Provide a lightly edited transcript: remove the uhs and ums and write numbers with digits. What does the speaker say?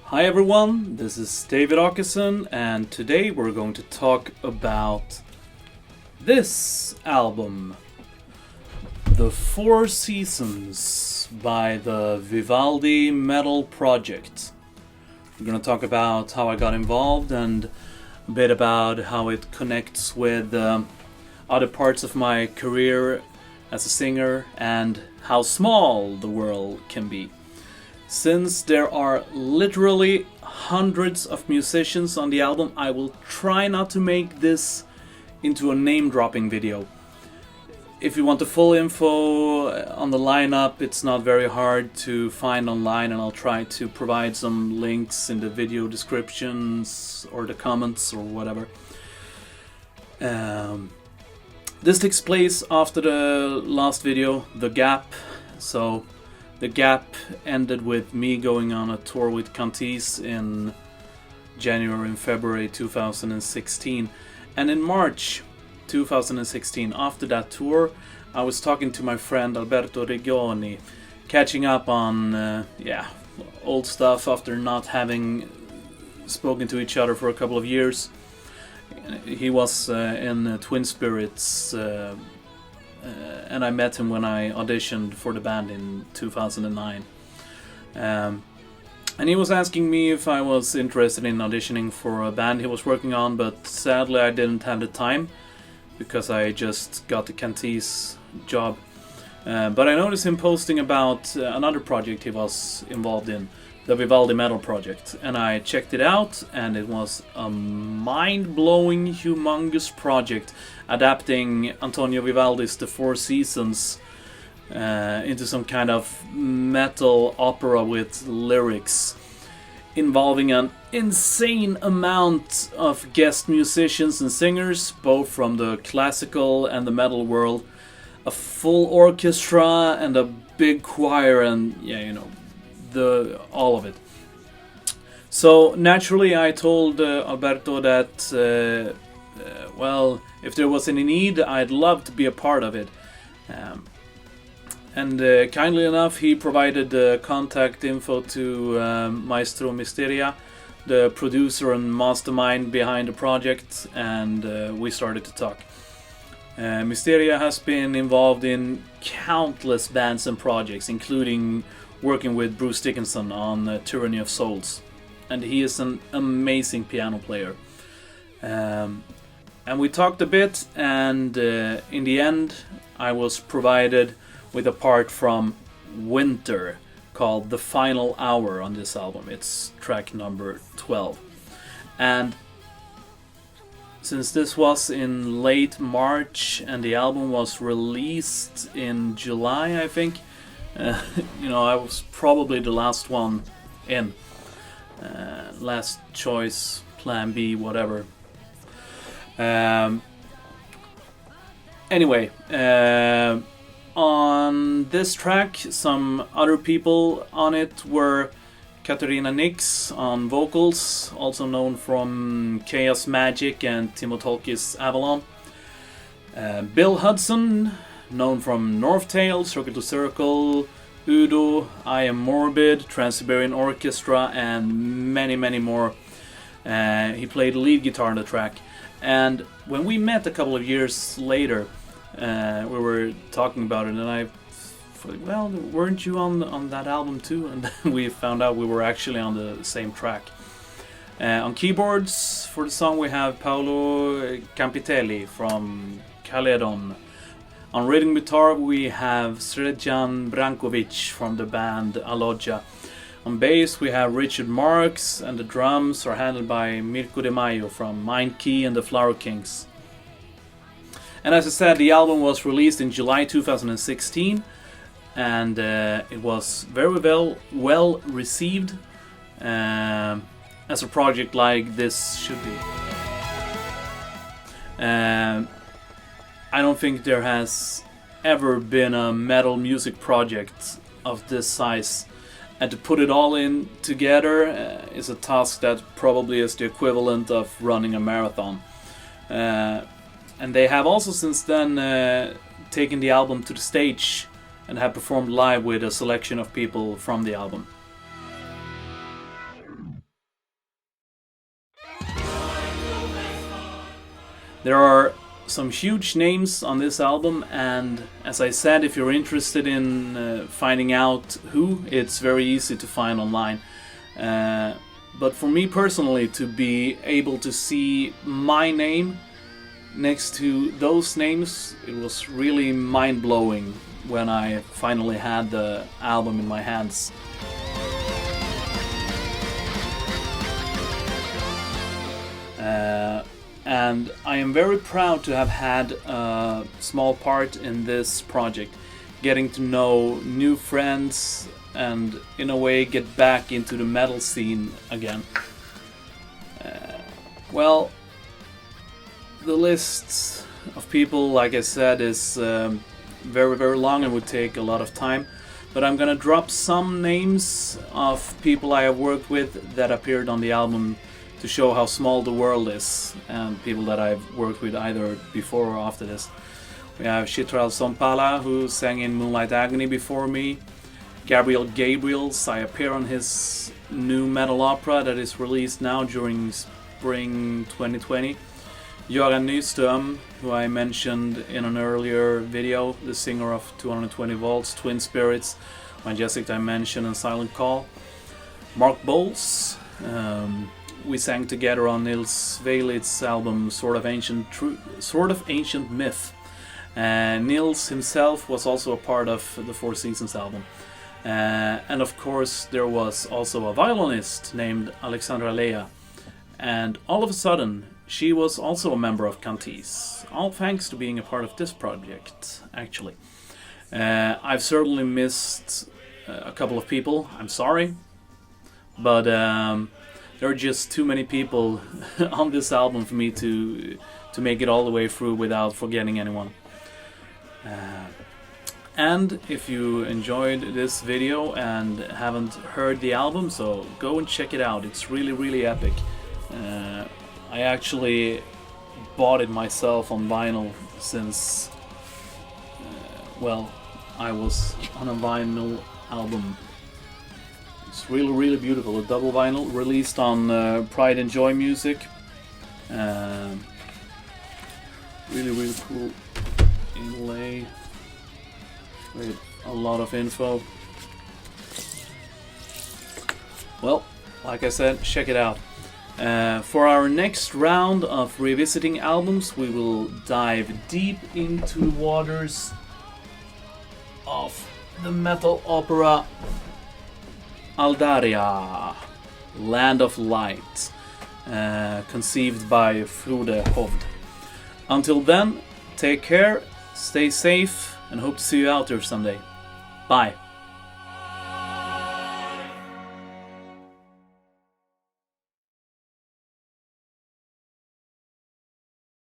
Hi everyone, this is David Åkesson and today we're going to talk about this album, The Four Seasons by the Vivaldi Metal Project. We're going to talk about how I got involved and a bit about how it connects with other parts of my career as a singer and how small the world can be. Since there are literally hundreds of musicians on the album, I will try not to make this into a name-dropping video. If you want the full info on the lineup, it's not very hard to find online, and I'll try to provide some links in the video descriptions or the comments or whatever. This takes place after the last video, The Gap. So The Gap ended with me going on a tour with Cantis in January and February 2016. And in March 2016, after that tour, I was talking to my friend Alberto Reggioni, catching up on old stuff after not having spoken to each other for a couple of years. He was in Twin Spirits, and I met him when I auditioned for the band in 2009. And he was asking me if I was interested in auditioning for a band he was working on, but sadly I didn't have the time because I just got the Cantis job. But I noticed him posting about another project he was involved in, the Vivaldi Metal Project, and I checked it out, and it was a mind-blowing, humongous project adapting Antonio Vivaldi's The Four Seasons into some kind of metal opera with lyrics, involving an insane amount of guest musicians and singers, both from the classical and the metal world, a full orchestra and a big choir, and all of it. So naturally I told Alberto that if there was any need, I'd love to be a part of it. And kindly enough, he provided contact info to Maestro Misteria, the producer and mastermind behind the project, and we started to talk. Misteria has been involved in countless bands and projects, including working with Bruce Dickinson on Tyranny of Souls, and he is an amazing piano player. And we talked a bit, and in the end I was provided with a part from Winter called The Final Hour on this album. It's track number 12. And since this was in late March and the album was released in July, I think, I was probably the last one in. Last choice, plan B, whatever. Anyway, on this track, some other people on it were Katarina Nix on vocals, also known from Chaos Magic and Timo Tolkki's Avalon. Bill Hudson, known from North Tail, Circle to Circle, Udo, I Am Morbid, Trans-Siberian Orchestra, and many, many more. He played lead guitar on the track. And when we met a couple of years later, we were talking about it, and I thought, well, weren't you on that album too? And then we found out we were actually on the same track. On keyboards for the song we have Paolo Campitelli from Caledon. On rhythm guitar we have Sređan Brankovic from the band Alogja. On bass we have Richard Marks, and the drums are handled by Mirko De Maio from Mind Key and the Flower Kings. And as I said, the album was released in July 2016, and it was very well received, as a project like this should be. I don't think there has ever been a metal music project of this size, and to put it all in together is a task that probably is the equivalent of running a marathon. And they have also since then taken the album to the stage and have performed live with a selection of people from the album. There are some huge names on this album, and as I said, if you're interested in finding out who, it's very easy to find online. But for me personally, to be able to see my name next to those names, it was really mind-blowing when I finally had the album in my hands. And I am very proud to have had a small part in this project, getting to know new friends and in a way get back into the metal scene again. Well, the list of people, like I said, is very long and would take a lot of time, but I'm gonna drop some names of people I have worked with that appeared on the album to show how small the world is, and people that I've worked with either before or after this. We have Chitral Sompala, who sang in Moonlight Agony before me. Gabriel Gabriels, I appear on his new metal opera that is released now during spring 2020. Göran Nyström, who I mentioned in an earlier video, the singer of 220 Volts, Twin Spirits, Majestic Dimension and Silent Call. Mark Bowles, we sang together on Nils Veilit's album Sort of Ancient Myth. Nils himself was also a part of the Four Seasons album. And of course there was also a violinist named Alexandra Lea. And all of a sudden she was also a member of Cantis, all thanks to being a part of this project, actually. I've certainly missed a couple of people, I'm sorry, but there are just too many people on this album for me to make it all the way through without forgetting anyone. And if you enjoyed this video and haven't heard the album, so go and check it out. It's really epic. I actually bought it myself on vinyl since, well, I was on a vinyl album. It's really beautiful. A double vinyl released on Pride and Joy Music. Really cool inlay with a lot of info. Well, like I said, check it out. For our next round of revisiting albums, we will dive deep into the waters of the metal opera Aldaria, Land of Light, conceived by Frode Hovd. Until then, take care, stay safe, and hope to see you out there someday. Bye.